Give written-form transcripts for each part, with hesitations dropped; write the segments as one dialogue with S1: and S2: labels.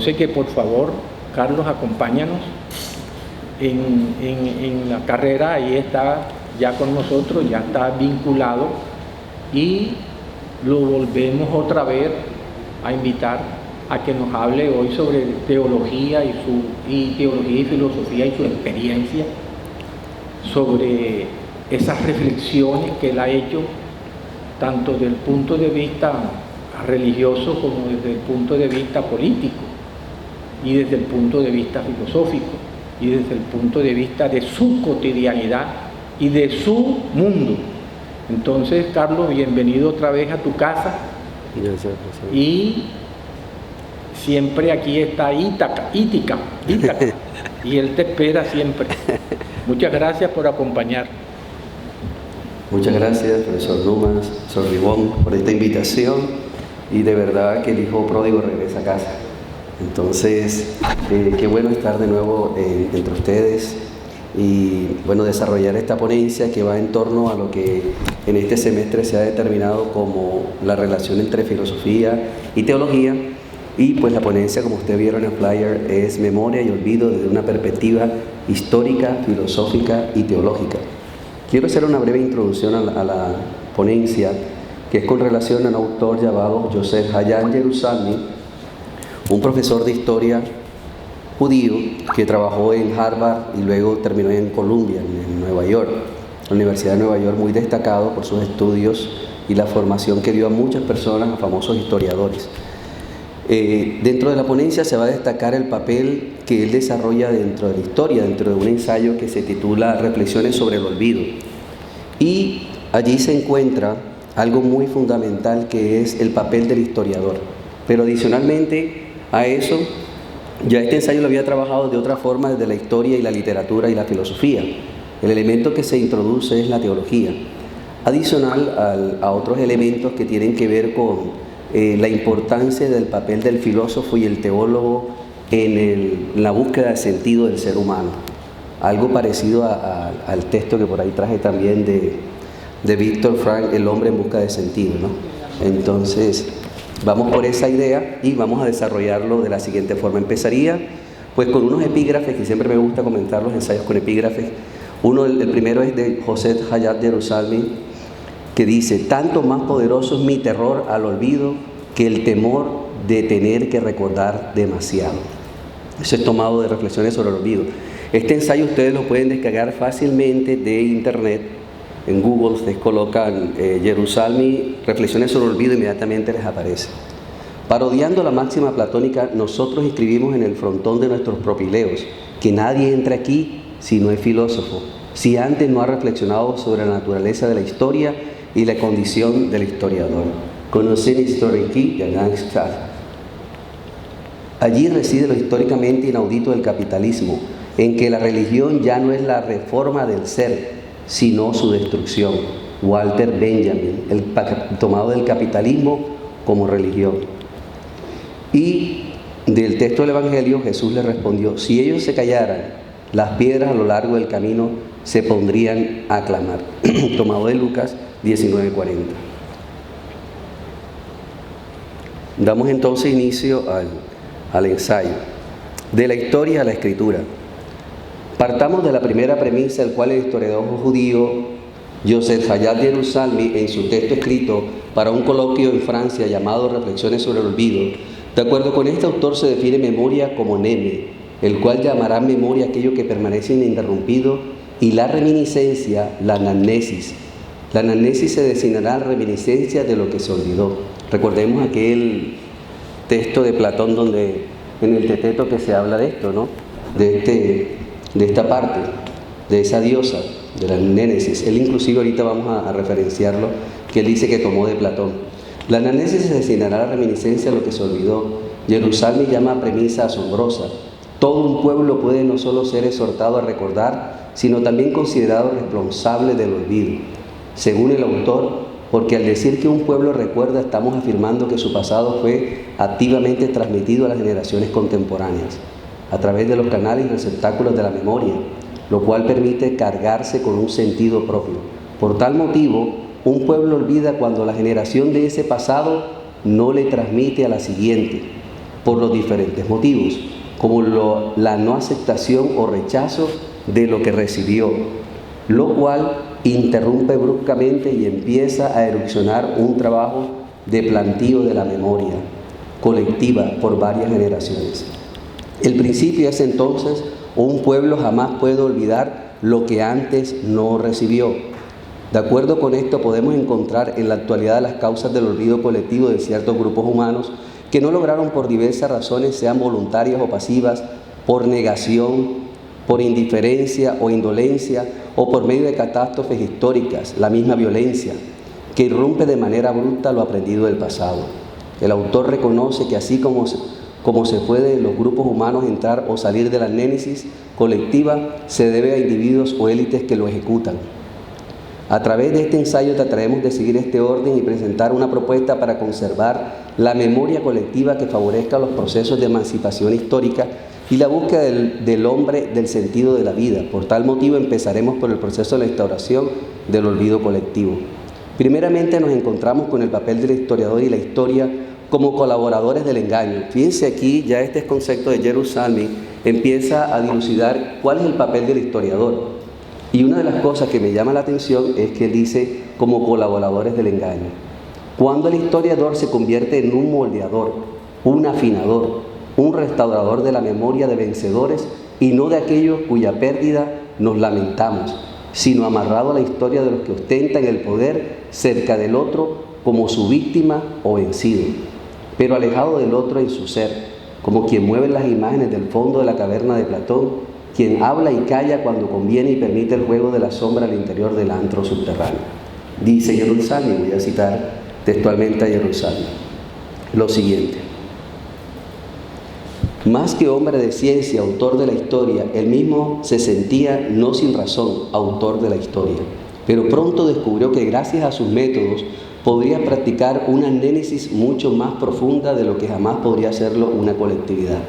S1: Entonces que por favor, Carlos, acompáñanos en la carrera. Ahí está ya con nosotros, ya está vinculado, y lo volvemos otra vez a invitar a que nos hable hoy sobre teología teología y filosofía y su experiencia, sobre esas reflexiones que él ha hecho tanto desde el punto de vista religioso como desde el punto de vista político, y desde el punto de vista filosófico, y desde el punto de vista de su cotidianidad y de su mundo. Entonces, Carlos, bienvenido otra vez a tu casa.
S2: Gracias.
S1: Y siempre aquí está Ítaca, y él te espera siempre. Muchas gracias por acompañar.
S2: Muchas gracias, profesor Dumas, profesor Ribón, por esta invitación, y de verdad que el hijo pródigo regresa a casa. Entonces, qué bueno estar de nuevo entre ustedes y bueno, desarrollar esta ponencia que va en torno a lo que en este semestre se ha determinado como la relación entre filosofía y teología. Y pues la ponencia, como ustedes vieron en el flyer, es memoria y olvido desde una perspectiva histórica, filosófica y teológica. Quiero hacer una breve introducción a la ponencia, que es con relación a un autor llamado Yosef Hayat Yerushalmi, un profesor de historia judío que trabajó en Harvard y luego terminó en Columbia, en Nueva York, la Universidad de Nueva York, muy destacado por sus estudios y la formación que dio a muchas personas, a famosos historiadores. Dentro de la ponencia se va a destacar el papel que él desarrolla dentro de la historia, dentro de un ensayo que se titula Reflexiones sobre el olvido. Y allí se encuentra algo muy fundamental, que es el papel del historiador. Pero adicionalmente a eso, ya este ensayo lo había trabajado de otra forma desde la historia y la literatura y la filosofía. El elemento que se introduce es la teología, adicional a otros elementos que tienen que ver con la importancia del papel del filósofo y el teólogo en la búsqueda de sentido del ser humano. Algo parecido al texto que por ahí traje también de Víctor Frank, El hombre en busca de sentido, ¿no? Entonces, vamos por esa idea y vamos a desarrollarlo de la siguiente forma. Empezaría pues con unos epígrafes, que siempre me gusta comentar los ensayos con epígrafes. El primero es de Yosef Hayat Yerushalmi, que dice: tanto más poderoso es mi terror al olvido que el temor de tener que recordar demasiado. Eso es tomado de Reflexiones sobre el olvido. Este ensayo ustedes lo pueden descargar fácilmente de internet. En Google ustedes colocan Yerushalmi, Reflexiones sobre el olvido, inmediatamente les aparece. Parodiando la máxima platónica, nosotros escribimos en el frontón de nuestros propileos que nadie entra aquí si no es filósofo, si antes no ha reflexionado sobre la naturaleza de la historia y la condición del historiador. Conocer historiquí de Langstaff. Allí reside lo históricamente inaudito del capitalismo, en que la religión ya no es la reforma del ser, sino su destrucción. Walter Benjamin, tomado del capitalismo como religión. Y del texto del Evangelio, Jesús le respondió: si ellos se callaran, las piedras a lo largo del camino se pondrían a clamar. Tomado de Lucas 19:40. Damos entonces inicio al ensayo. De la historia a la escritura. Partamos de la primera premisa, el cual el historiador judío Yosef Hayat Yerushalmi, en su texto escrito para un coloquio en Francia llamado Reflexiones sobre el olvido, de acuerdo con este autor se define memoria como neme, el cual llamará memoria aquello que permanece ininterrumpido, y la reminiscencia, la anamnesis. La anamnesis se designará reminiscencia de lo que se olvidó. Recordemos aquel texto de Platón donde en el Teteto que se habla de esto, ¿no? De esta parte, de esa diosa, de la anamnesis. Él inclusive ahorita vamos a referenciarlo, que él dice que tomó de Platón. La anamnesis se designará la reminiscencia de lo que se olvidó. Yerushalmi llama premisa asombrosa. Todo un pueblo puede no solo ser exhortado a recordar, sino también considerado responsable del olvido. Según el autor, porque al decir que un pueblo recuerda, estamos afirmando que su pasado fue activamente transmitido a las generaciones contemporáneas, a través de los canales y receptáculos de la memoria, lo cual permite cargarse con un sentido propio. Por tal motivo, un pueblo olvida cuando la generación de ese pasado no le transmite a la siguiente. por los diferentes motivos, como la no aceptación o rechazo de lo que recibió, lo cual interrumpe bruscamente y empieza a erupcionar un trabajo de plantío de la memoria colectiva por varias generaciones. El principio es entonces: un pueblo jamás puede olvidar lo que antes no recibió. De acuerdo con esto, podemos encontrar en la actualidad las causas del olvido colectivo de ciertos grupos humanos que no lograron por diversas razones, sean voluntarias o pasivas, por negación, por indiferencia o indolencia, o por medio de catástrofes históricas, la misma violencia, que irrumpe de manera abrupta lo aprendido del pasado. El autor reconoce que así como se puede en los grupos humanos entrar o salir de la nénesis colectiva, se debe a individuos o élites que lo ejecutan. A través de este ensayo trataremos de seguir este orden y presentar una propuesta para conservar la memoria colectiva que favorezca los procesos de emancipación histórica y la búsqueda del hombre del sentido de la vida. Por tal motivo empezaremos por el proceso de la instauración del olvido colectivo. Primeramente nos encontramos con el papel del historiador y la historia como colaboradores del engaño. Fíjense aquí, ya este concepto de Jerusalem empieza a dilucidar cuál es el papel del historiador. Y una de las cosas que me llama la atención es que dice como colaboradores del engaño. Cuando el historiador se convierte en un moldeador, un afinador, un restaurador de la memoria de vencedores y no de aquellos cuya pérdida nos lamentamos, sino amarrado a la historia de los que ostentan el poder cerca del otro como su víctima o vencido, pero alejado del otro en su ser, como quien mueve las imágenes del fondo de la caverna de Platón, quien habla y calla cuando conviene y permite el juego de la sombra al interior del antro subterráneo. Dice Jerusalem, voy a citar textualmente a Jerusalem, lo siguiente: más que hombre de ciencia, autor de la historia, él mismo se sentía, no sin razón, autor de la historia, pero pronto descubrió que gracias a sus métodos podría practicar una nénesis mucho más profunda de lo que jamás podría hacerlo una colectividad.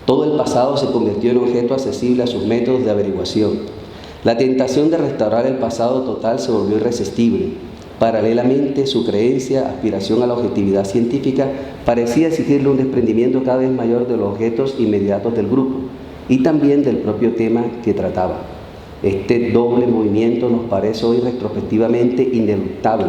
S2: Todo el pasado se convirtió en objeto accesible a sus métodos de averiguación. La tentación de restaurar el pasado total se volvió irresistible. Paralelamente, su creencia, aspiración a la objetividad científica, parecía exigirle un desprendimiento cada vez mayor de los objetos inmediatos del grupo y también del propio tema que trataba. Este doble movimiento nos parece hoy retrospectivamente ineluctable.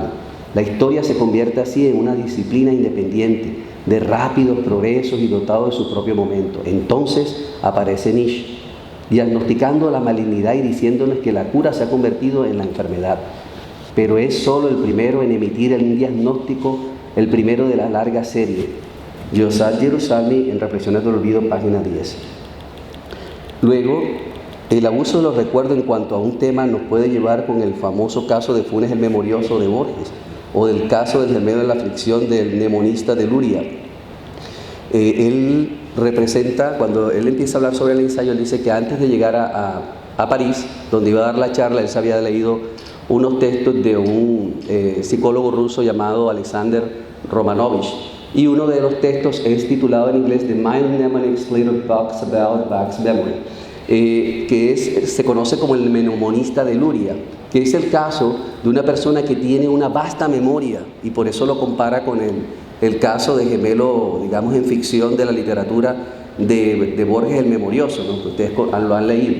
S2: La historia se convierte así en una disciplina independiente, de rápidos progresos y dotado de su propio momento. Entonces aparece Nietzsche, diagnosticando la malignidad y diciéndonos que la cura se ha convertido en la enfermedad. Pero es solo el primero en emitir el diagnóstico, el primero de la larga serie. Joseph Jerusalem, en Reflexiones del Olvido, página 10. Luego, el abuso de los recuerdos en cuanto a un tema nos puede llevar con el famoso caso de Funes el Memorioso de Borges, o del caso del gemelo de la aflicción del mnemonista de Luria. Él representa, cuando él empieza a hablar sobre el ensayo, él dice que antes de llegar a París, donde iba a dar la charla, él se había leído unos textos de un psicólogo ruso llamado Alexander Romanovich, y uno de los textos es titulado en inglés The Mind Mnemonics Little Books About Bach's Memory, que se conoce como el mnemonista de Luria, que es el caso de una persona que tiene una vasta memoria, y por eso lo compara con el caso de gemelo, digamos, en ficción de la literatura de Borges el Memorioso, ¿no? Que ustedes lo han leído.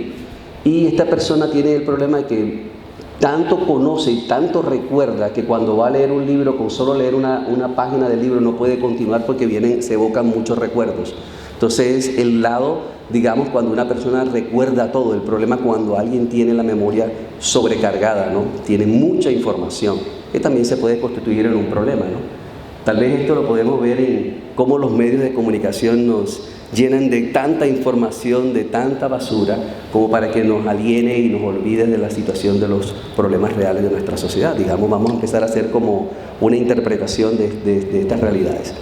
S2: Y esta persona tiene el problema de que tanto conoce y tanto recuerda que cuando va a leer un libro, con solo leer una página del libro no puede continuar porque se evocan muchos recuerdos. Entonces, el lado, digamos, cuando una persona recuerda todo, el problema cuando alguien tiene la memoria sobrecargada, ¿no? Tiene mucha información, que también se puede constituir en un problema, ¿no? Tal vez esto lo podemos ver en cómo los medios de comunicación nos llenan de tanta información, de tanta basura, como para que nos aliene y nos olvide de la situación de los problemas reales de nuestra sociedad. Digamos, vamos a empezar a hacer como una interpretación de estas realidades.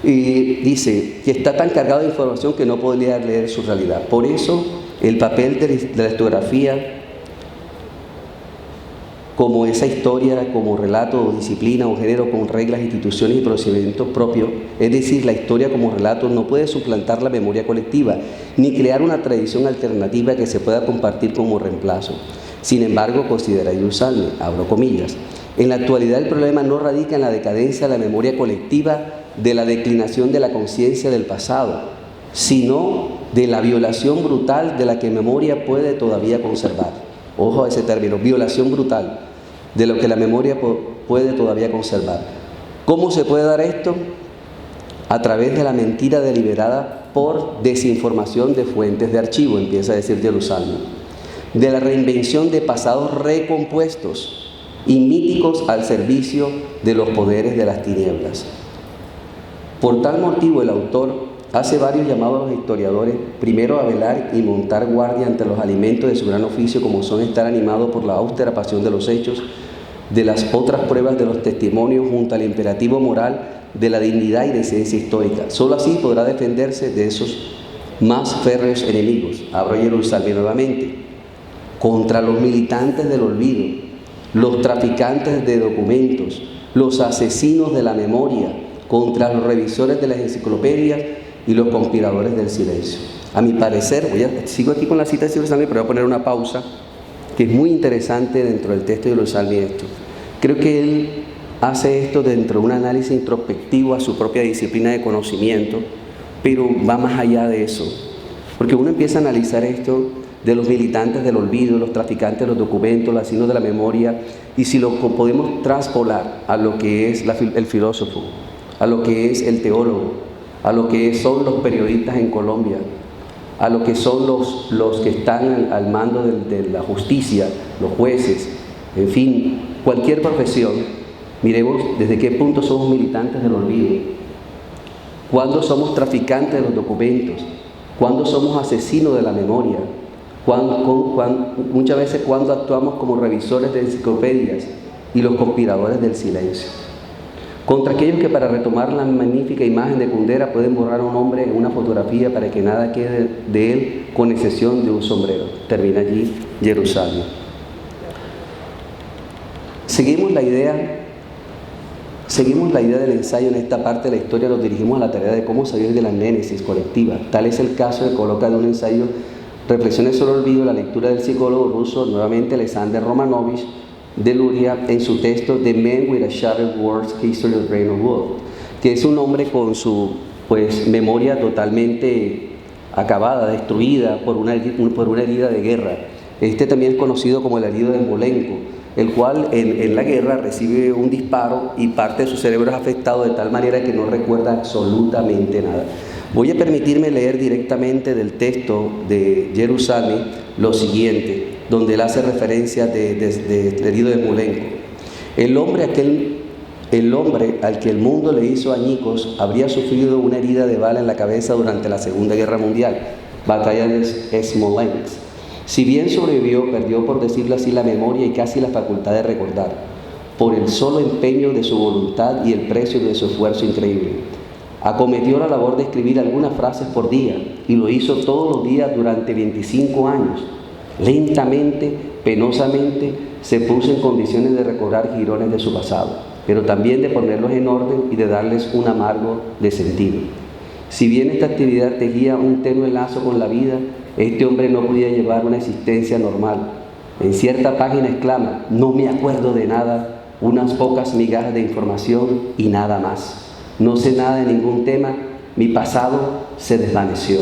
S2: Y dice que está tan cargado de información que no podría leer su realidad. Por eso, el papel de la historiografía, como esa historia, como relato o disciplina o género con reglas, instituciones y procedimientos propios, es decir, la historia como relato no puede suplantar la memoria colectiva, ni crear una tradición alternativa que se pueda compartir como reemplazo. Sin embargo, considera Jerusalem, abro comillas, en la actualidad el problema no radica en la decadencia de la memoria colectiva de la declinación de la conciencia del pasado, sino de la violación brutal de la que memoria puede todavía conservar. Ojo a ese término, violación brutal de lo que la memoria puede todavía conservar. ¿Cómo se puede dar esto? A través de la mentira deliberada por desinformación de fuentes de archivo, empieza a decir Jerusalén, de la reinvención de pasados recompuestos y míticos al servicio de los poderes de las tinieblas. Por tal motivo, el autor hace varios llamados a los historiadores, primero a velar y montar guardia ante los alimentos de su gran oficio, como son estar animados por la austera pasión de los hechos, de las otras pruebas de los testimonios, junto al imperativo moral de la dignidad y decencia histórica. Solo así podrá defenderse de esos más férreos enemigos. Abro Jerusalén nuevamente. Contra los militantes del olvido, los traficantes de documentos, los asesinos de la memoria, contra los revisores de las enciclopedias y los conspiradores del silencio. A mi parecer, sigo aquí con la cita de Jerusalén, pero voy a poner una pausa, que es muy interesante dentro del texto de Jerusalén esto. Creo que él hace esto dentro de un análisis introspectivo a su propia disciplina de conocimiento, pero va más allá de eso. Porque uno empieza a analizar esto de los militantes del olvido, los traficantes de los documentos, los asesinos de la memoria, y si lo podemos traspolar a lo que es el filósofo, a lo que es el teólogo, a lo que son los periodistas en Colombia, a lo que son los que están al mando de la justicia, los jueces, en fin, cualquier profesión, miremos desde qué punto somos militantes del olvido, cuándo somos traficantes de los documentos, cuándo somos asesinos de la memoria, muchas veces cuando actuamos como revisores de enciclopedias y los conspiradores del silencio. Contra aquellos que, para retomar la magnífica imagen de Kundera, pueden borrar a un hombre en una fotografía para que nada quede de él, con excepción de un sombrero. Termina allí Jerusalén. Seguimos la idea del ensayo en esta parte de la historia, nos dirigimos a la tarea de cómo salir de la nénesis colectiva. Tal es el caso de coloca de un ensayo, Reflexiones sobre el olvido, la lectura del psicólogo ruso, nuevamente Alexander Romanovich, de Luria, en su texto The Man with a Shattered World's History of Reign of Wood, que es un hombre con su memoria totalmente acabada, destruida por una herida de guerra. Este también es conocido como el herido de Smolensk, el cual en la guerra recibe un disparo y parte de su cerebro es afectado de tal manera que no recuerda absolutamente nada. Voy a permitirme leer directamente del texto de Jerusalén lo siguiente, donde él hace referencia del herido de Smolensk. El hombre al que el mundo le hizo añicos habría sufrido una herida de bala en la cabeza durante la Segunda Guerra Mundial, batalla de Smolensk. Si bien sobrevivió, perdió, por decirlo así, la memoria y casi la facultad de recordar, por el solo empeño de su voluntad y el precio de su esfuerzo increíble. Acometió la labor de escribir algunas frases por día y lo hizo todos los días durante 25 años. Lentamente, penosamente, se puso en condiciones de recordar jirones de su pasado, pero también de ponerlos en orden y de darles un amargo de sentido. Si bien esta actividad tejía un tenue lazo con la vida, este hombre no podía llevar una existencia normal. En cierta página exclama: no me acuerdo de nada, unas pocas migajas de información y nada más. No sé nada de ningún tema, mi pasado se desvaneció.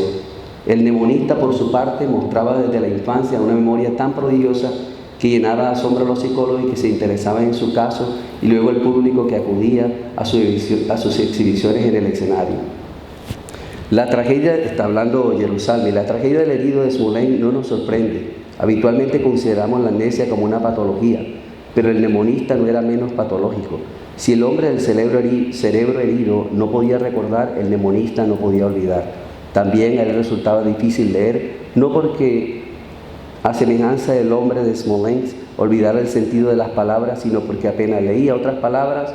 S2: El mnemonista, por su parte, mostraba desde la infancia una memoria tan prodigiosa que llenaba de asombro a los psicólogos y que se interesaban en su caso, y luego el público que acudía a sus exhibiciones en el escenario. La tragedia, está hablando Jerusalén, la tragedia del herido de Smolensk no nos sorprende. Habitualmente consideramos la amnesia como una patología, pero el mnemonista no era menos patológico. Si el hombre del cerebro herido no podía recordar, el mnemonista no podía olvidar. También a él resultaba difícil leer, no porque, a semejanza del hombre de Smolensk, olvidara el sentido de las palabras, sino porque apenas leía otras palabras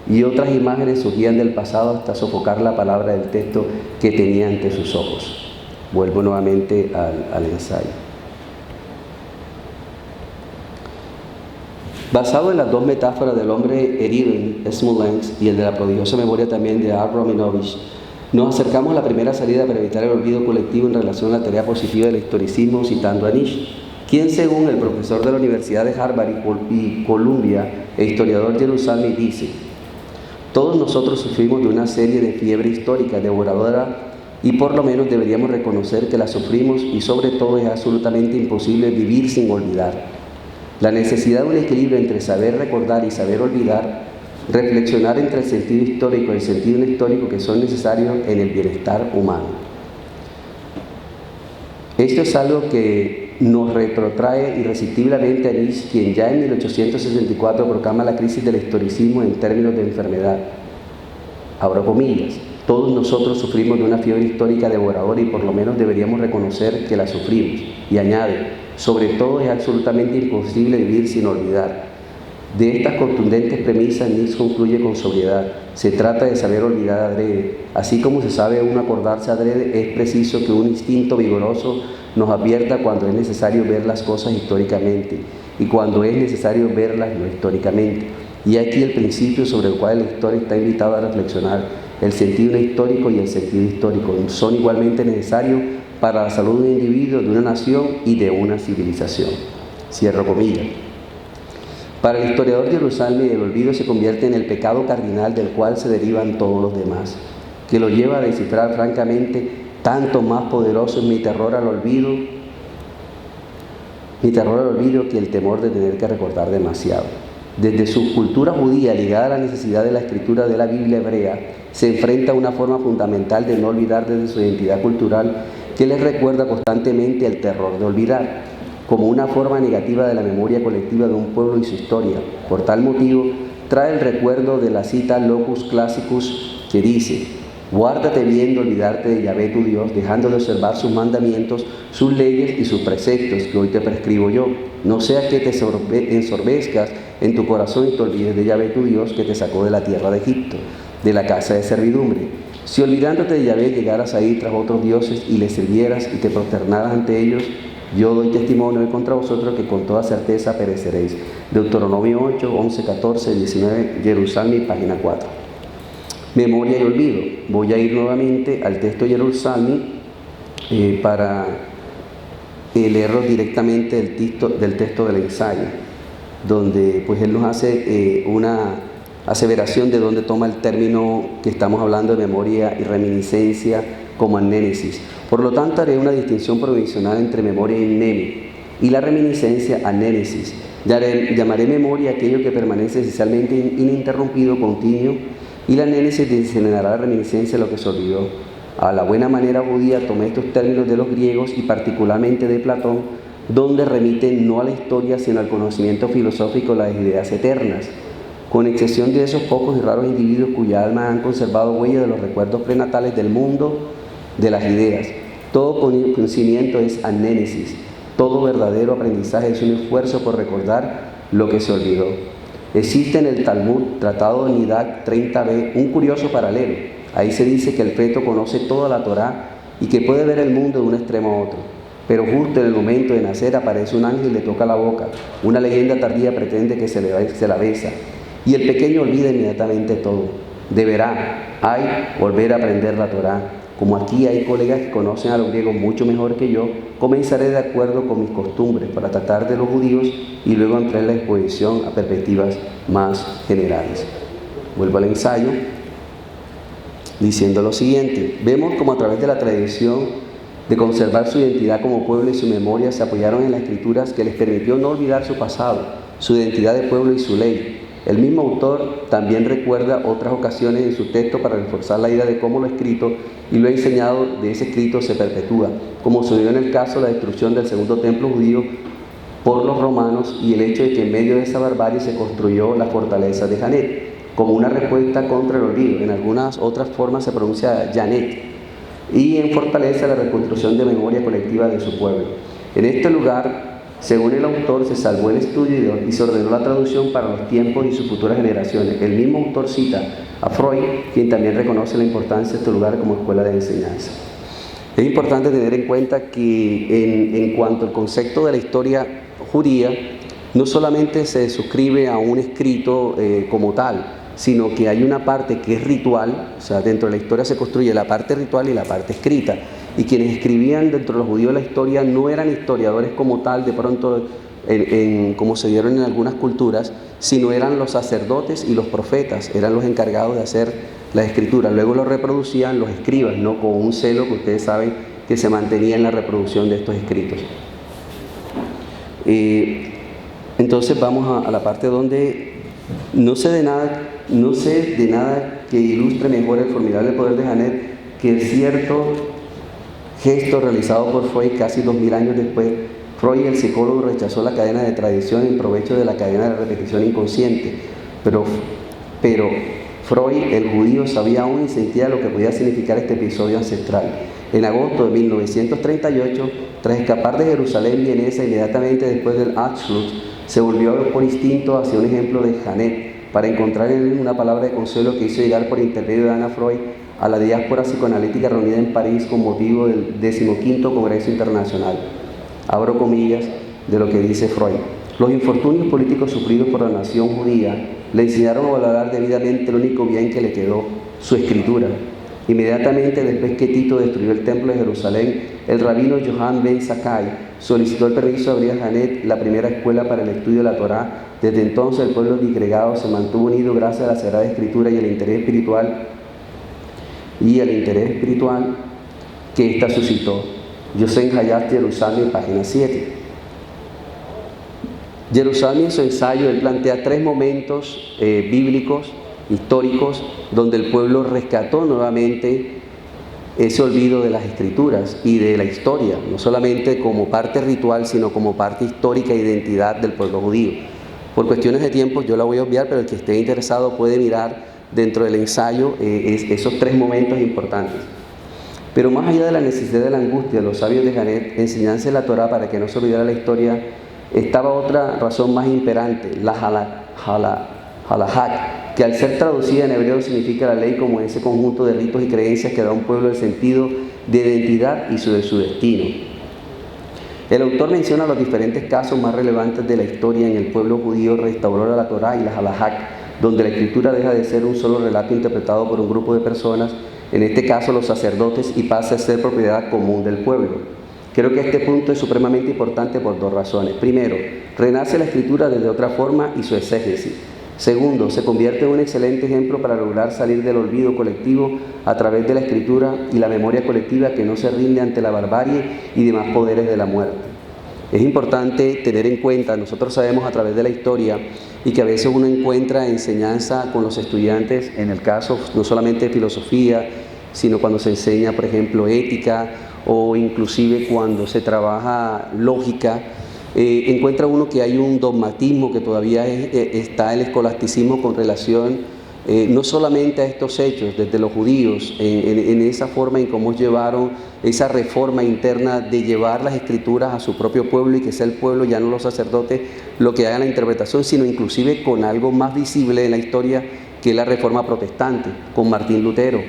S2: y otras imágenes surgían del pasado hasta sofocar la palabra del texto que tenía ante sus ojos. Vuelvo nuevamente al ensayo. Basado en las dos metáforas del hombre herido en Smolensk y el de la prodigiosa memoria también de R. Romanovich, nos acercamos a la primera salida para evitar el olvido colectivo en relación a la tarea positiva del historicismo, citando a Nietzsche, quien, según el profesor de la Universidad de Harvard y Columbia e historiador Jerusalén, dice: Todos nosotros sufrimos de una serie de fiebre histórica devoradora y por lo menos deberíamos reconocer que la sufrimos y sobre todo es absolutamente imposible vivir sin olvidar. La necesidad de un equilibrio entre saber recordar y saber olvidar, reflexionar entre el sentido histórico y el sentido no histórico que son necesarios en el bienestar humano. Esto es algo que nos retrotrae irresistiblemente a Nietzsche, quien ya en 1864 proclama la crisis del historicismo en términos de enfermedad. Abro comillas, todos nosotros sufrimos de una fiebre histórica devoradora y por lo menos deberíamos reconocer que la sufrimos. Y añade, sobre todo es absolutamente imposible vivir sin olvidar. De estas contundentes premisas, Nietzsche concluye con sobriedad. Se trata de saber olvidar adrede. Así como se sabe aún acordarse adrede, es preciso que un instinto vigoroso nos advierta cuando es necesario ver las cosas históricamente y cuando es necesario verlas no históricamente. Y aquí el principio sobre el cual el lector está invitado a reflexionar. El sentido no histórico y el sentido histórico son igualmente necesarios para la salud de un individuo, de una nación y de una civilización. Cierro comillas. Para el historiador Jerusalmi, el olvido se convierte en el pecado cardinal del cual se derivan todos los demás, que lo lleva a descifrar francamente: tanto más poderoso es mi terror al olvido que el temor de tener que recordar demasiado. Desde su cultura judía ligada a la necesidad de la escritura de la Biblia hebrea, se enfrenta a una forma fundamental de no olvidar desde su identidad cultural que les recuerda constantemente el terror de olvidar, como una forma negativa de la memoria colectiva de un pueblo y su historia. Por tal motivo, trae el recuerdo de la cita Locus Classicus que dice: guárdate bien de olvidarte de Yahvé tu Dios, dejando de observar sus mandamientos, sus leyes y sus preceptos que hoy te prescribo yo. No sea que te ensorbezcas en tu corazón y te olvides de Yahvé tu Dios, que te sacó de la tierra de Egipto, de la casa de servidumbre. Si olvidándote de Yahvé llegaras a ir tras otros dioses y les sirvieras y te prosternaras ante ellos, yo doy testimonio hoy contra vosotros que con toda certeza pereceréis. Deuteronomio 8, 11, 14, 19, Jerusalmi, página 4. Memoria y olvido. Voy a ir nuevamente al texto de Jerusalmi para leerlo directamente del texto del ensayo, donde pues él nos hace una aseveración de dónde toma el término que estamos hablando de memoria y reminiscencia como anénesis. Por lo tanto, haré una distinción provisional entre memoria y mnemi, y la reminiscencia anénesis. Llamaré memoria aquello que permanece esencialmente ininterrumpido, continuo, y la anénesis designará la reminiscencia lo que se olvidó. A la buena manera judía tomé estos términos de los griegos y particularmente de Platón, donde remiten no a la historia sino al conocimiento filosófico de las ideas eternas, con excepción de esos pocos y raros individuos cuya alma han conservado huella de los recuerdos prenatales del mundo de las ideas. Todo conocimiento es anénesis, todo verdadero aprendizaje es un esfuerzo por recordar lo que se olvidó. Existe en el Talmud, Tratado de Nidak 30b, un curioso paralelo. Ahí se dice que el feto conoce toda la Torá y que puede ver el mundo de un extremo a otro. Pero justo en el momento de nacer aparece un ángel y le toca la boca. Una leyenda tardía pretende que se la besa. Y el pequeño olvida inmediatamente todo. Deberá, volver a aprender la Torá. Como aquí hay colegas que conocen a los griegos mucho mejor que yo, comenzaré de acuerdo con mis costumbres para tratar de los judíos y luego entrar en la exposición a perspectivas más generales. Vuelvo al ensayo diciendo lo siguiente: vemos como a través de la tradición de conservar su identidad como pueblo y su memoria se apoyaron en las escrituras que les permitió no olvidar su pasado, su identidad de pueblo y su ley. El mismo autor también recuerda otras ocasiones en su texto para reforzar la idea de cómo lo escrito y lo enseñado de ese escrito se perpetúa, como sucedió en el caso de la destrucción del segundo templo judío por los romanos y el hecho de que en medio de esa barbarie se construyó la fortaleza de Janet, como una respuesta contra el olvido. En algunas otras formas se pronuncia Janet, y en fortaleza la reconstrucción de memoria colectiva de su pueblo. En este lugar, según el autor, se salvó el estudio y se ordenó la traducción para los tiempos y sus futuras generaciones. El mismo autor cita a Freud, quien también reconoce la importancia de este lugar como escuela de enseñanza. Es importante tener en cuenta que en cuanto al concepto de la historia judía, no solamente se suscribe a un escrito como tal, sino que hay una parte que es ritual, o sea, dentro de la historia se construye la parte ritual y la parte escrita. Y quienes escribían dentro de los judíos la historia no eran historiadores como tal, de pronto como se dieron en algunas culturas, sino eran los sacerdotes y los profetas, eran los encargados de hacer la escritura. Luego lo reproducían los escribas, ¿no? Con un celo que ustedes saben que se mantenía en la reproducción de estos escritos. Entonces vamos a la parte donde no sé de nada que ilustre mejor el formidable poder de Janet que el cierto gesto realizado por Freud casi 2000 años después. Freud, el psicólogo, rechazó la cadena de tradición en provecho de la cadena de repetición inconsciente, pero Freud, el judío, sabía aún y sentía lo que podía significar este episodio ancestral. En agosto de 1938, tras escapar de Jerusalén vienesa inmediatamente después del Anschluss, se volvió por instinto hacia un ejemplo de Janet, para encontrar en él una palabra de consuelo que hizo llegar por intermedio de Ana Freud a la diáspora psicoanalítica reunida en París con motivo del 15º Congreso Internacional. Abro comillas de lo que dice Freud. Los infortunios políticos sufridos por la nación judía le enseñaron a valorar debidamente el único bien que le quedó, su escritura. Inmediatamente después que Tito destruyó el templo de Jerusalén, el rabino Johann ben Zakkai solicitó el permiso de abrir a Janet la primera escuela para el estudio de la Torá. Desde entonces el pueblo disgregado se mantuvo unido gracias a la Sagrada Escritura y al interés espiritual que ésta suscitó. Yosef Hayat, Jerusalén, página 7. Jerusalén, en su ensayo, él plantea 3 momentos bíblicos, históricos, donde el pueblo rescató nuevamente ese olvido de las escrituras y de la historia, no solamente como parte ritual, sino como parte histórica e identidad del pueblo judío. Por cuestiones de tiempo yo la voy a obviar, pero el que esté interesado puede mirar dentro del ensayo esos 3 momentos importantes. Pero más allá de la necesidad de la angustia, los sabios de Janet, enseñanza de la Torá para que no se olvidara la historia, estaba otra razón más imperante, la halajak, que al ser traducida en hebreo significa la ley como ese conjunto de ritos y creencias que da a un pueblo el sentido de identidad y de su destino. El autor menciona los diferentes casos más relevantes de la historia en el pueblo judío restaurador a la Torá y la halajak, donde la escritura deja de ser un solo relato interpretado por un grupo de personas, en este caso los sacerdotes, y pasa a ser propiedad común del pueblo. Creo que este punto es supremamente importante por 2 razones. Primero, renace la escritura desde otra forma y su exégesis. Segundo, se convierte en un excelente ejemplo para lograr salir del olvido colectivo a través de la escritura y la memoria colectiva que no se rinde ante la barbarie y demás poderes de la muerte. Es importante tener en cuenta, nosotros sabemos a través de la historia y que a veces uno encuentra enseñanza con los estudiantes, en el caso no solamente de filosofía, sino cuando se enseña, por ejemplo, ética o inclusive cuando se trabaja lógica, encuentra uno que hay un dogmatismo que todavía está el escolasticismo con relación no solamente a estos hechos desde los judíos, en esa forma en cómo llevaron esa reforma interna de llevar las escrituras a su propio pueblo y que sea el pueblo, ya no los sacerdotes, lo que haga la interpretación, sino inclusive con algo más visible en la historia que es la reforma protestante, con Martín Lutero.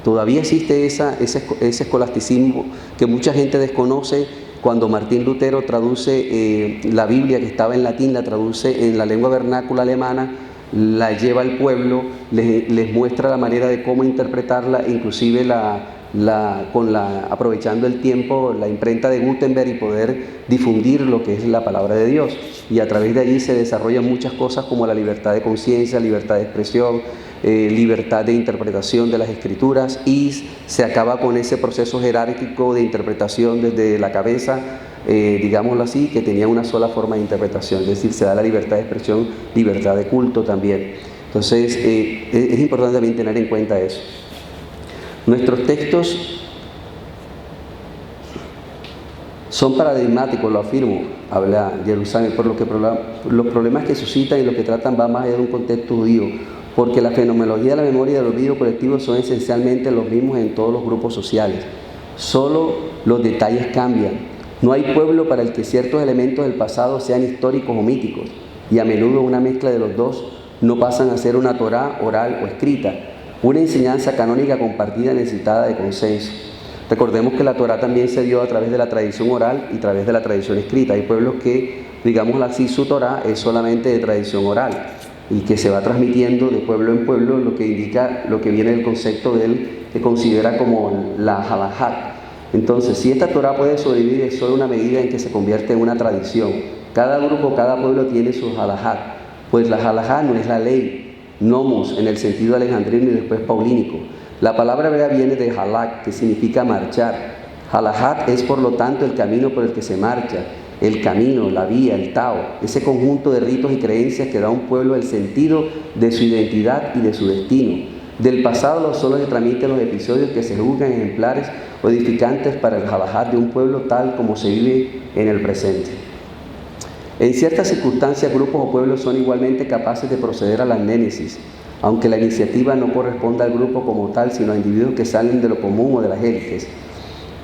S2: Todavía existe ese escolasticismo que mucha gente desconoce. Cuando Martín Lutero traduce la Biblia que estaba en latín, la traduce en la lengua vernácula alemana, la lleva al pueblo, les muestra la manera de cómo interpretarla, inclusive aprovechando el tiempo, la imprenta de Gutenberg y poder difundir lo que es la palabra de Dios. Y a través de allí se desarrollan muchas cosas como la libertad de conciencia, libertad de expresión, libertad de interpretación de las escrituras, y se acaba con ese proceso jerárquico de interpretación desde la cabeza, digámoslo así, que tenía una sola forma de interpretación, es decir, se da la libertad de expresión, libertad de culto también. Entonces es importante también tener en cuenta eso. Nuestros textos son paradigmáticos, lo afirmo, habla Jerusalén, por lo que los problemas que suscitan y los que tratan van más allá de un contexto judío, porque la fenomenología de la memoria y del olvido colectivo son esencialmente los mismos en todos los grupos sociales. Solo los detalles cambian. No hay pueblo para el que ciertos elementos del pasado sean históricos o míticos, y a menudo una mezcla de los dos no pasan a ser una Torá oral o escrita, una enseñanza canónica compartida necesitada de consenso. Recordemos que la Torá también se dio a través de la tradición oral y a través de la tradición escrita. Hay pueblos que, digámoslo así, su Torá es solamente de tradición oral y que se va transmitiendo de pueblo en pueblo, lo que indica lo que viene del concepto de él, que considera como la halajat. Entonces, si esta Torá puede sobrevivir, es solo una medida en que se convierte en una tradición. Cada grupo, cada pueblo tiene sus halajat, pues la halajá no es la ley, nomos en el sentido alejandrino y después paulínico. La palabra hebrea viene de halak, que significa marchar. Halajat es por lo tanto el camino por el que se marcha, el camino, la vía, el Tao, ese conjunto de ritos y creencias que da a un pueblo el sentido de su identidad y de su destino. Del pasado solo se transmiten los episodios que se juzgan ejemplares o edificantes para el halajat de un pueblo tal como se vive en el presente. En ciertas circunstancias, grupos o pueblos son igualmente capaces de proceder a la nénesis, aunque la iniciativa no corresponda al grupo como tal, sino a individuos que salen de lo común o de las élites.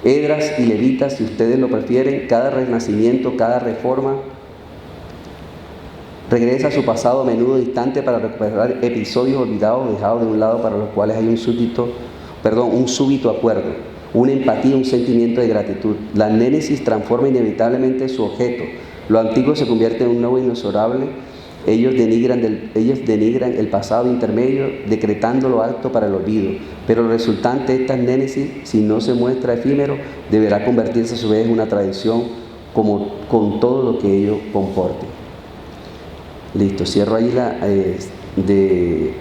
S2: Edras y levitas, si ustedes lo prefieren, cada renacimiento, cada reforma, regresa a su pasado a menudo distante para recuperar episodios olvidados, dejados de un lado, para los cuales hay un súbito acuerdo, una empatía, un sentimiento de gratitud. La nénesis transforma inevitablemente su objeto. Lo antiguo se convierte en un nuevo inexorable. Ellos denigran el pasado intermedio, decretando lo alto para el olvido. Pero el resultante de estas nénesis, si no se muestra efímero, deberá convertirse a su vez en una tradición con todo lo que ello comporte. Listo, cierro ahí de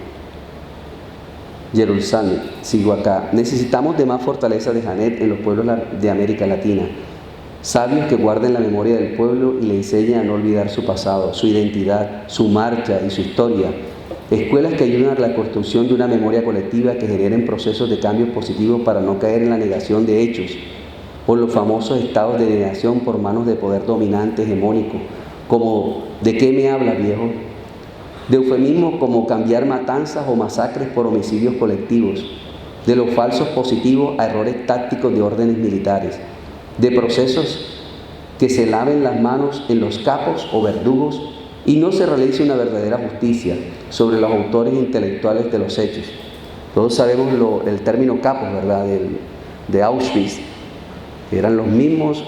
S2: Jerusalén. Sigo acá. Necesitamos de más fortaleza de Janet en los pueblos de América Latina. Sabios que guarden la memoria del pueblo y le enseñen a no olvidar su pasado, su identidad, su marcha y su historia. Escuelas que ayuden a la construcción de una memoria colectiva que generen procesos de cambios positivos para no caer en la negación de hechos, por los famosos estados de negación por manos de poder dominante hegemónico, como ¿de qué me habla, viejo? De eufemismos como cambiar matanzas o masacres por homicidios colectivos, de los falsos positivos a errores tácticos de órdenes militares, de procesos que se laven las manos en los capos o verdugos y no se realice una verdadera justicia sobre los autores intelectuales de los hechos. Todos sabemos el término capos, ¿verdad?, de Auschwitz, que eran los mismos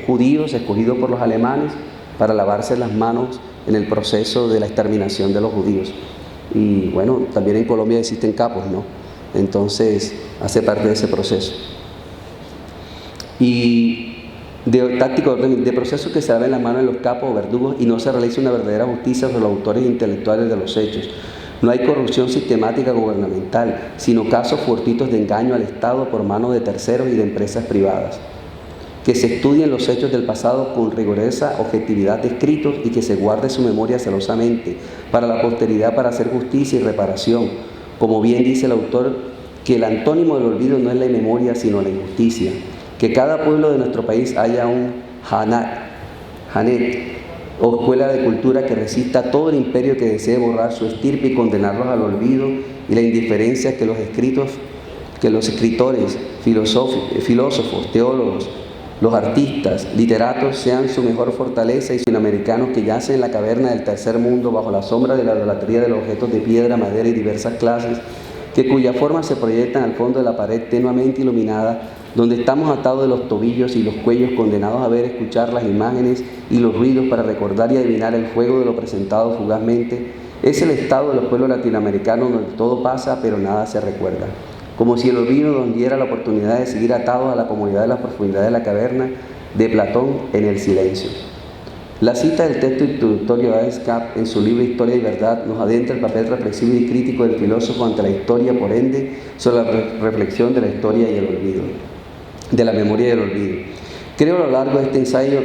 S2: judíos escogidos por los alemanes para lavarse las manos en el proceso de la exterminación de los judíos. Y bueno, también en Colombia existen capos, ¿no? Entonces, hace parte de ese proceso. Y de procesos que se laven las manos en los capos o verdugos y no se realiza una verdadera justicia sobre los autores intelectuales de los hechos. No hay corrupción sistemática gubernamental, sino casos fortuitos de engaño al Estado por mano de terceros y de empresas privadas. Que se estudien los hechos del pasado con rigurosa objetividad descritos y que se guarde su memoria celosamente para la posteridad, para hacer justicia y reparación. Como bien dice el autor, que el antónimo del olvido no es la memoria, sino la injusticia. Que cada pueblo de nuestro país haya un Hanet, o escuela de cultura que resista a todo el imperio que desee borrar su estirpe y condenarlos al olvido y la indiferencia que los escritores, filósofos, teólogos, los artistas, literatos sean su mejor fortaleza y latinoamericanos que yacen en la caverna del tercer mundo bajo la sombra de la idolatría de los objetos de piedra, madera y diversas clases, cuya forma se proyectan al fondo de la pared tenuamente iluminada, donde estamos atados de los tobillos y los cuellos, condenados a ver, escuchar las imágenes y los ruidos para recordar y adivinar el fuego de lo presentado fugazmente. Es el estado de los pueblos latinoamericanos donde todo pasa pero nada se recuerda. Como si el olvido nos diera la oportunidad de seguir atados a la comodidad de la profundidad de la caverna de Platón en el silencio. La cita del texto introductorio de Alex Kapp en su libro Historia y Verdad nos adentra el papel reflexivo y crítico del filósofo ante la historia, por ende, sobre la reflexión de la historia y el olvido, de la memoria y el olvido. Creo que a lo largo de este ensayo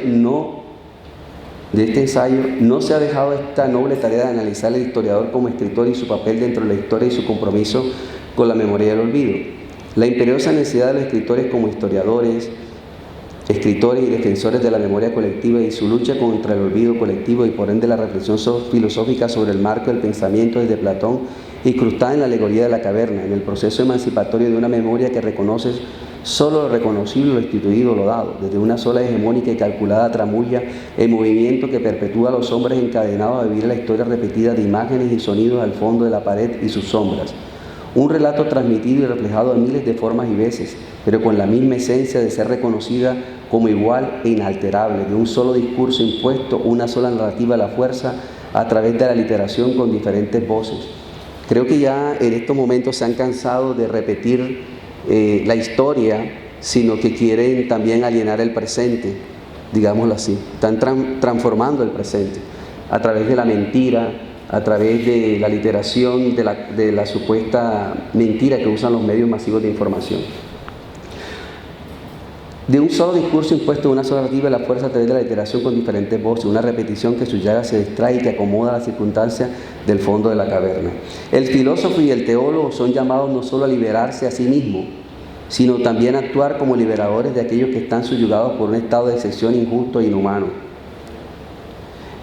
S2: no se ha dejado esta noble tarea de analizar al historiador como escritor y su papel dentro de la historia y su compromiso con la memoria y el olvido. La imperiosa necesidad de los escritores como historiadores, escritores y defensores de la memoria colectiva y su lucha contra el olvido colectivo y por ende la reflexión filosófica sobre el marco del pensamiento desde Platón, incrustada en la alegoría de la caverna, en el proceso emancipatorio de una memoria que reconoce solo lo reconocible, lo instituido, lo dado, desde una sola hegemónica y calculada tramulla, en movimiento que perpetúa a los hombres encadenados a vivir la historia repetida de imágenes y sonidos al fondo de la pared y sus sombras. Un relato transmitido y reflejado en miles de formas y veces, pero con la misma esencia de ser reconocida como igual e inalterable, de un solo discurso impuesto, una sola narrativa a la fuerza, a través de la literación con diferentes voces. Creo que ya en estos momentos se han cansado de repetir la historia, sino que quieren también alienar el presente. digámoslo así. Están transformando el presente a través de la mentira, a través de la literación, de la supuesta mentira que usan los medios masivos de información. De un solo discurso impuesto, una sola narrativa, la fuerza a través de la literación con diferentes voces, una repetición que su llaga se distrae y que acomoda las circunstancias del fondo de la caverna. El filósofo y el teólogo son llamados no solo a liberarse a sí mismos, sino también a actuar como liberadores de aquellos que están subyugados por un estado de excepción injusto e inhumano.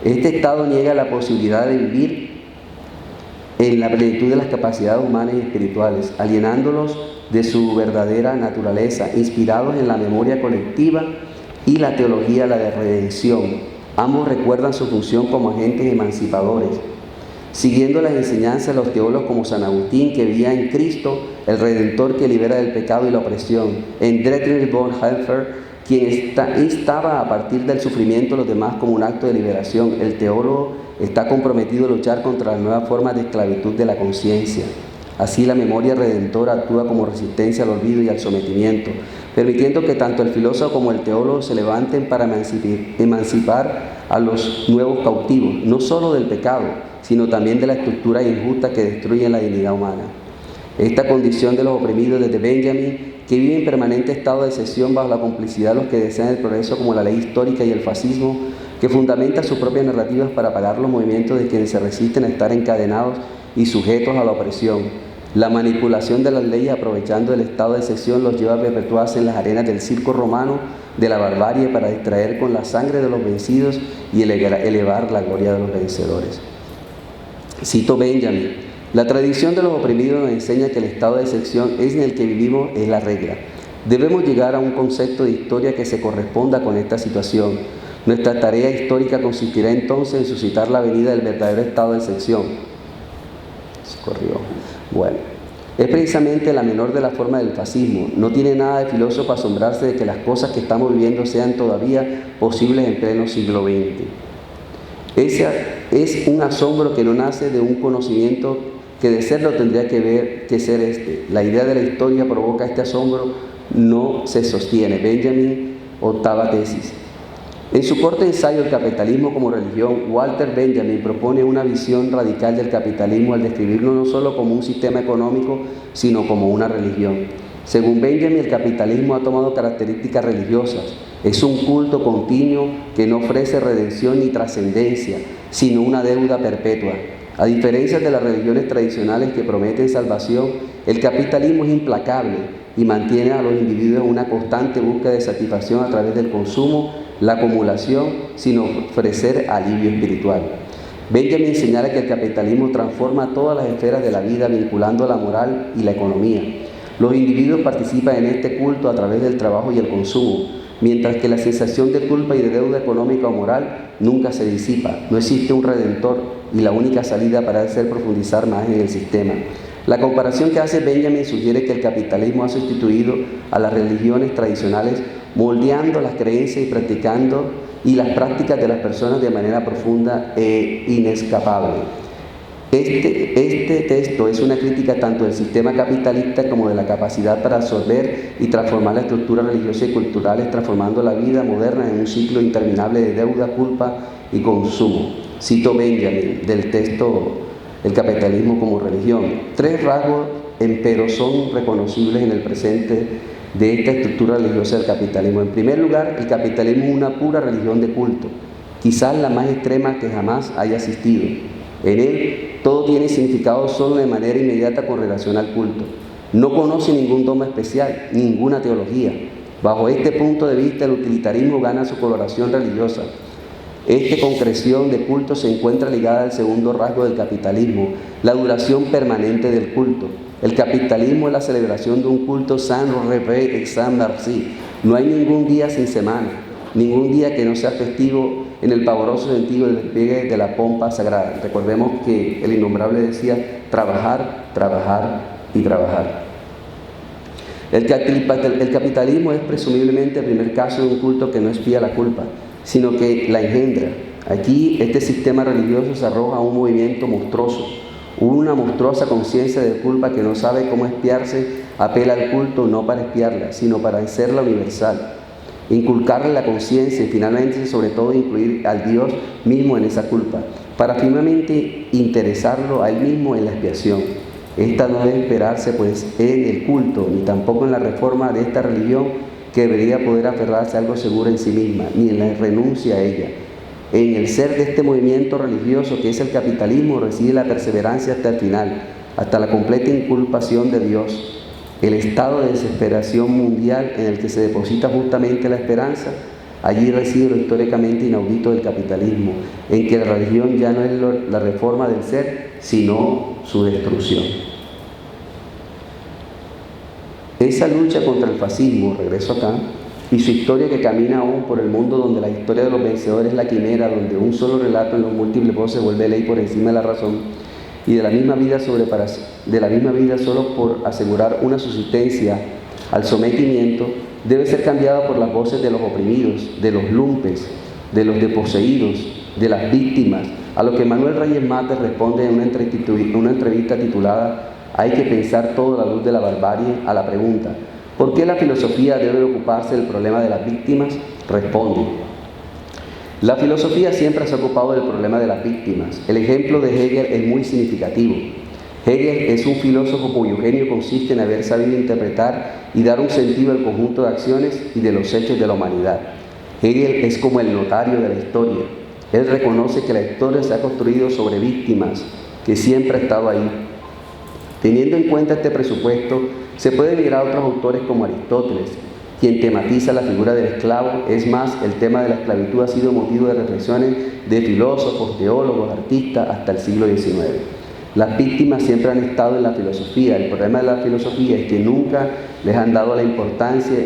S2: Este estado niega la posibilidad de vivir en la plenitud de las capacidades humanas y espirituales, alienándolos de su verdadera naturaleza, inspirados en la memoria colectiva y la teología, la de redención. Ambos recuerdan su función como agentes emancipadores, siguiendo las enseñanzas de los teólogos como San Agustín, que veía en Cristo el Redentor que libera del pecado y la opresión, en Dietrich Bonhoeffer, quien instaba a partir del sufrimiento a los demás como un acto de liberación. El teólogo está comprometido a luchar contra las nuevas formas de esclavitud de la conciencia. Así, la memoria redentora actúa como resistencia al olvido y al sometimiento, permitiendo que tanto el filósofo como el teólogo se levanten para emancipar a los nuevos cautivos, no solo del pecado, sino también de la estructura injusta que destruye la dignidad humana. Esta condición de los oprimidos desde Benjamin, que vive en permanente estado de excepción bajo la complicidad de los que desean el progreso como la ley histórica y el fascismo, que fundamenta sus propias narrativas para apagar los movimientos de quienes se resisten a estar encadenados y sujetos a la opresión. La manipulación de las leyes aprovechando el estado de excepción los lleva a perpetuarse en las arenas del circo romano de la barbarie para distraer con la sangre de los vencidos y elevar la gloria de los vencedores. Cito Benjamin: la tradición de los oprimidos nos enseña que el estado de excepción en el que vivimos es la regla. Debemos llegar a un concepto de historia que se corresponda con esta situación. Nuestra tarea histórica consistirá entonces en suscitar la venida del verdadero estado de excepción. Bueno, es precisamente la menor de las formas del fascismo. No tiene nada de filósofo asombrarse de que las cosas que estamos viviendo sean todavía posibles en pleno siglo XX. Ese es un asombro que no nace de un conocimiento que de serlo tendría que ser este. La idea de la historia provoca este asombro, no se sostiene. Benjamin, octava tesis. En su corto ensayo El capitalismo como religión, Walter Benjamin propone una visión radical del capitalismo al describirlo no solo como un sistema económico, sino como una religión. Según Benjamin, el capitalismo ha tomado características religiosas. Es un culto continuo que no ofrece redención ni trascendencia, sino una deuda perpetua. A diferencia de las religiones tradicionales que prometen salvación, el capitalismo es implacable y mantiene a los individuos en una constante búsqueda de satisfacción a través del consumo, la acumulación, sin ofrecer alivio espiritual. Benjamin señala que el capitalismo transforma todas las esferas de la vida, vinculando la moral y la economía. Los individuos participan en este culto a través del trabajo y el consumo, mientras que la sensación de culpa y de deuda económica o moral nunca se disipa. No existe un redentor y la única salida parece ser profundizar más en el sistema. La comparación que hace Benjamin sugiere que el capitalismo ha sustituido a las religiones tradicionales, moldeando las creencias y las prácticas de las personas de manera profunda e inescapable. Este texto es una crítica tanto del sistema capitalista como de la capacidad para absorber y transformar la estructura religiosa y cultural, transformando la vida moderna en un ciclo interminable de deuda, culpa y consumo. Cito Benjamin del texto El capitalismo como religión. 3 rasgos, empero, son reconocibles en el presente de esta estructura religiosa del capitalismo. En primer lugar, el capitalismo es una pura religión de culto, quizás la más extrema que jamás haya existido. En él, todo tiene significado solo de manera inmediata con relación al culto. No conoce ningún dogma especial, ninguna teología. Bajo este punto de vista, el utilitarismo gana su coloración religiosa. Esta concreción de culto se encuentra ligada al segundo rasgo del capitalismo, la duración permanente del culto. El capitalismo es la celebración de un culto sans repos et sans merci. No hay ningún día sin semana, ningún día que no sea festivo en el pavoroso sentido del despliegue de la pompa sagrada. Recordemos que el innombrable decía trabajar, trabajar y trabajar. El capitalismo es presumiblemente el primer caso de un culto que no expía la culpa, sino que la engendra. Aquí este sistema religioso se arroja a un movimiento monstruoso, una monstruosa conciencia de culpa que no sabe cómo expiarse, apela al culto no para expiarla, sino para hacerla universal. inculcarle la conciencia y finalmente, sobre todo, incluir al Dios mismo en esa culpa, para finalmente interesarlo a Él mismo en la expiación. Esta no debe esperarse pues en el culto, ni tampoco en la reforma de esta religión, que debería poder aferrarse a algo seguro en sí misma, ni en la renuncia a ella. En el ser de este movimiento religioso que es el capitalismo reside la perseverancia hasta el final, hasta la completa inculpación de Dios. El estado de desesperación mundial en el que se deposita justamente la esperanza, allí reside lo históricamente inaudito del capitalismo, en que la religión ya no es la reforma del ser, sino su destrucción. Esa lucha contra el fascismo, regreso acá, y su historia que camina aún por el mundo donde la historia de los vencedores es la quimera, donde un solo relato en los múltiples voces vuelve ley por encima de la razón, y de la misma vida solo por asegurar una subsistencia al sometimiento, debe ser cambiada por las voces de los oprimidos, de los lumpes, de los desposeídos, de las víctimas, a lo que Manuel Reyes Mates responde en una entrevista titulada «Hay que pensar todo a la luz de la barbarie» a la pregunta ¿por qué la filosofía debe ocuparse del problema de las víctimas? Responde: la filosofía siempre se ha ocupado del problema de las víctimas. El ejemplo de Hegel es muy significativo. Hegel es un filósofo cuyo genio consiste en haber sabido interpretar y dar un sentido al conjunto de acciones y de los hechos de la humanidad. Hegel es como el notario de la historia. Él reconoce que la historia se ha construido sobre víctimas, que siempre ha estado ahí. Teniendo en cuenta este presupuesto, se puede mirar a otros autores como Aristóteles, quien tematiza la figura del esclavo. Es más, el tema de la esclavitud ha sido motivo de reflexiones de filósofos, teólogos, artistas hasta el siglo XIX. Las víctimas siempre han estado en la filosofía. El problema de la filosofía es que nunca les han dado la importancia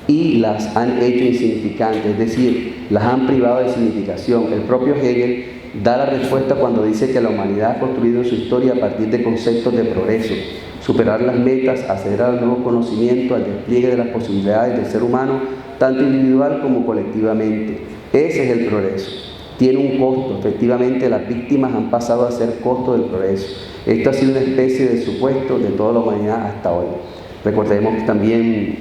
S2: y las han hecho insignificantes, es decir, las han privado de significación. El propio Hegel da la respuesta cuando dice que la humanidad ha construido su historia a partir de conceptos de progreso, superar las metas, acceder al nuevo conocimiento, al despliegue de las posibilidades del ser humano, tanto individual como colectivamente. Ese es el progreso. Tiene un costo. Efectivamente, las víctimas han pasado a ser costo del progreso. Esto ha sido una especie de supuesto de toda la humanidad hasta hoy. Recordemos también,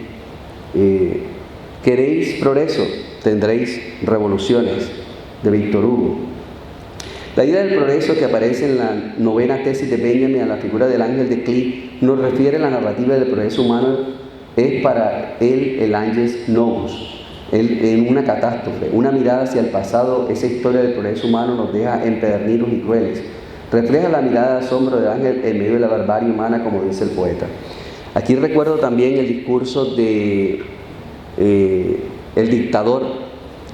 S2: queréis progreso, tendréis revoluciones, de Víctor Hugo. La idea del progreso que aparece en la novena tesis de Benjamin a la figura del ángel de Klee nos refiere a la narrativa del progreso humano. Es para él el Angelus Novus, en una catástrofe, una mirada hacia el pasado. Esa historia del progreso humano nos deja empedernidos y crueles. Refleja la mirada de asombro del ángel en medio de la barbarie humana, como dice el poeta. Aquí recuerdo también el discurso de el dictador.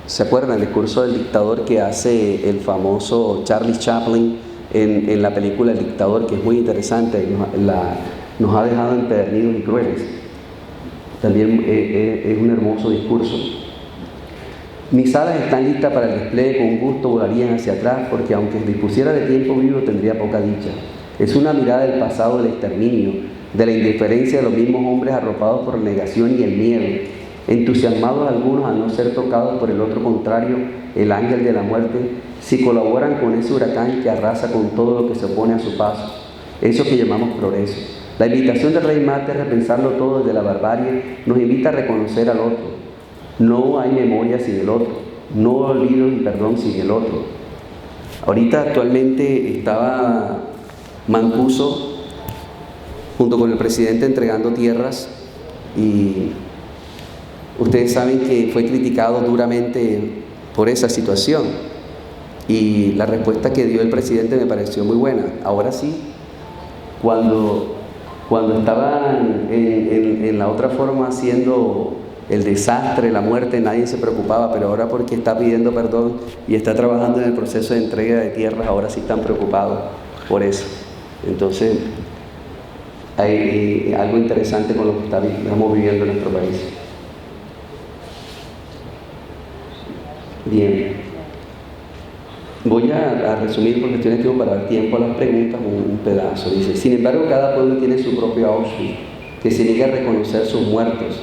S2: ¿Se acuerdan? El discurso del dictador que hace el famoso Charlie Chaplin en la película El Dictador, que es muy interesante, nos ha dejado empedernidos y crueles. También es un hermoso discurso. Mis alas están listas para el despliegue, con gusto volarían hacia atrás, porque aunque dispusiera de tiempo vivo tendría poca dicha. Es una mirada del pasado del exterminio, de la indiferencia de los mismos hombres arropados por la negación y el miedo, entusiasmados algunos a no ser tocados por el otro contrario, el ángel de la muerte, si colaboran con ese huracán que arrasa con todo lo que se opone a su paso, eso que llamamos progreso. La invitación del Rey Mate a repensarlo todo desde la barbarie nos invita a reconocer al otro. No hay memoria sin el otro, no olvido y perdón sin el otro. Ahorita actualmente estaba Mancuso junto con el presidente entregando tierras y ustedes saben que fue criticado duramente por esa situación y la respuesta que dio el presidente me pareció muy buena. Ahora sí, cuando estaban en la otra forma haciendo el desastre, la muerte, nadie se preocupaba, pero ahora porque está pidiendo perdón y está trabajando en el proceso de entrega de tierras, ahora sí están preocupados por eso. Entonces, hay algo interesante con lo que estamos viviendo en nuestro país. Bien, voy a resumir por cuestiones que para dar tiempo a las preguntas un pedazo. Dice: sin embargo, cada pueblo tiene su propio Auschwitz, que se niega a reconocer sus muertos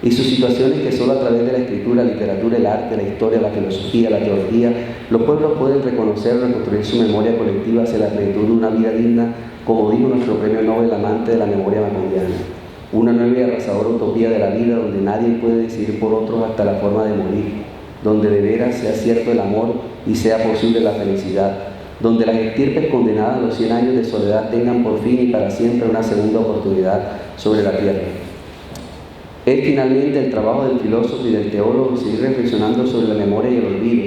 S2: y sus situaciones que solo a través de la escritura, la literatura, el arte, la historia, la filosofía, la teología, los pueblos pueden reconocer o reconstruir su memoria colectiva hacia la plenitud de una vida digna, como dijo nuestro premio Nobel, amante de la memoria macondiana. una nueva y arrasadora utopía de la vida donde nadie puede decidir por otros hasta la forma de morir, donde de veras sea cierto el amor y sea posible la felicidad, donde las estirpes condenadas a los 100 años de soledad tengan por fin y para siempre una segunda oportunidad sobre la tierra. Es finalmente el trabajo del filósofo y del teólogo seguir reflexionando sobre la memoria y el olvido,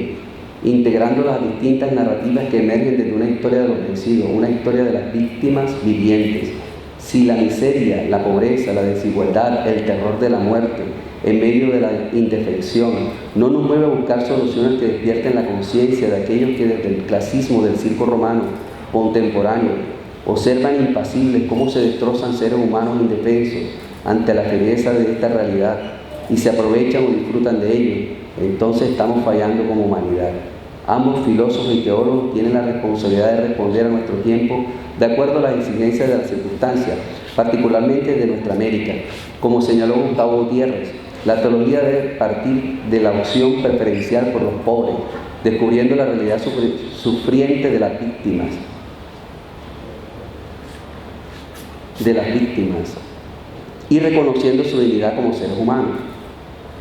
S2: integrando las distintas narrativas que emergen desde una historia de los vencidos, una historia de las víctimas vivientes. Si la miseria, la pobreza, la desigualdad, el terror de la muerte, en medio de la indefensión, no nos mueve a buscar soluciones que despierten la conciencia de aquellos que desde el clasismo del circo romano contemporáneo observan impasibles cómo se destrozan seres humanos indefensos ante la fiereza de esta realidad y se aprovechan o disfrutan de ello, entonces estamos fallando como humanidad. Ambos filósofos y teólogos tienen la responsabilidad de responder a nuestro tiempo de acuerdo a las exigencias de las circunstancias, particularmente de nuestra América. Como señaló Gustavo Gutiérrez, la teología debe partir de la opción preferencial por los pobres, descubriendo la realidad sufriente de las víctimas, y reconociendo su dignidad como seres humanos.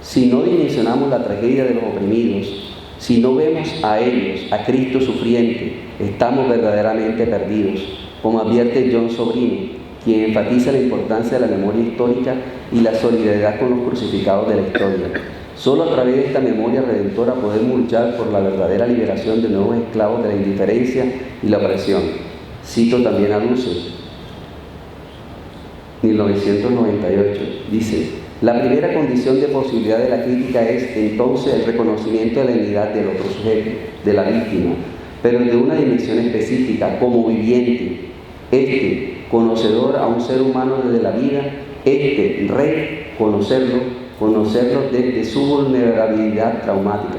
S2: Si no dimensionamos la tragedia de los oprimidos, si no vemos a ellos, a Cristo sufriente, estamos verdaderamente perdidos, como advierte John Sobrino, quien enfatiza la importancia de la memoria histórica y la solidaridad con los crucificados de la historia. Solo a través de esta memoria redentora podemos luchar por la verdadera liberación de nuevos esclavos de la indiferencia y la opresión. Cito también a Dussel, 1998, dice: la primera condición de posibilidad de la crítica es entonces el reconocimiento de la dignidad del otro sujeto, de la víctima, pero de una dimensión específica, como viviente, conocedor a un ser humano desde la vida, conocerlo desde su vulnerabilidad traumática,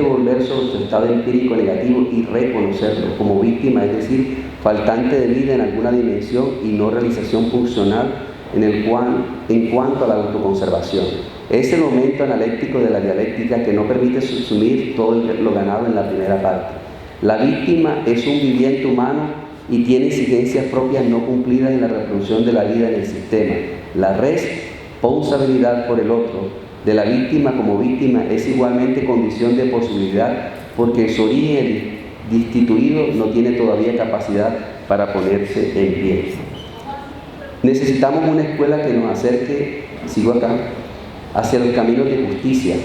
S2: volver sobre su estado empírico negativo y reconocerlo como víctima, es decir, faltante de vida en alguna dimensión y no realización funcional en cuanto a la autoconservación. Es el momento analéctico de la dialéctica que no permite subsumir todo lo ganado en la primera parte. La víctima es un viviente humano y tiene exigencias propias no cumplidas en la reproducción de la vida en el sistema. La responsabilidad por el otro de la víctima como víctima es igualmente condición de posibilidad, porque su origen destituido no tiene todavía capacidad para ponerse en pie. Necesitamos una escuela que nos acerque, hacia los caminos de justicia,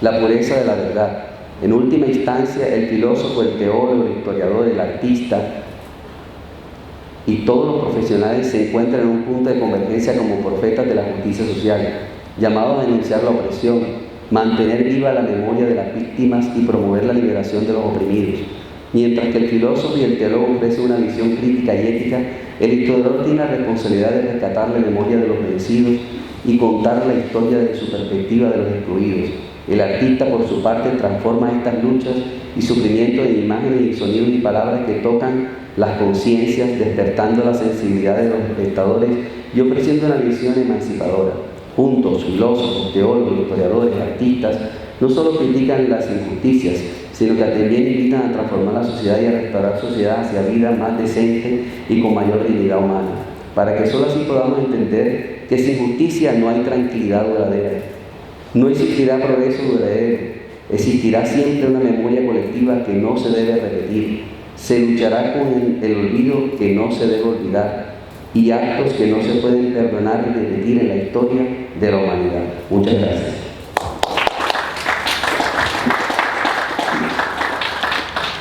S2: la pureza de la verdad. En última instancia, el filósofo, el teólogo, el historiador, el artista y todos los profesionales se encuentran en un punto de convergencia como profetas de la justicia social, llamados a denunciar la opresión, mantener viva la memoria de las víctimas y promover la liberación de los oprimidos. Mientras que el filósofo y el teólogo ofrecen una visión crítica y ética, el historiador tiene la responsabilidad de rescatar la memoria de los vencidos y contar la historia desde su perspectiva de los excluidos. El artista, por su parte, transforma estas luchas y sufrimientos en imágenes y sonidos y palabras que tocan las conciencias, despertando la sensibilidad de los espectadores y ofreciendo una visión emancipadora. Juntos, filósofos, teólogos, historiadores, artistas, no solo critican las injusticias, sino que también invitan a transformar la sociedad y a restaurar sociedad hacia vida más decente y con mayor dignidad humana, para que solo así podamos entender que sin justicia no hay tranquilidad duradera, no existirá progreso duradero, existirá siempre una memoria colectiva que no se debe repetir, se luchará con el olvido que no se debe olvidar y actos que no se pueden perdonar y repetir en la historia de la humanidad. Muchas gracias.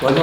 S2: Bueno.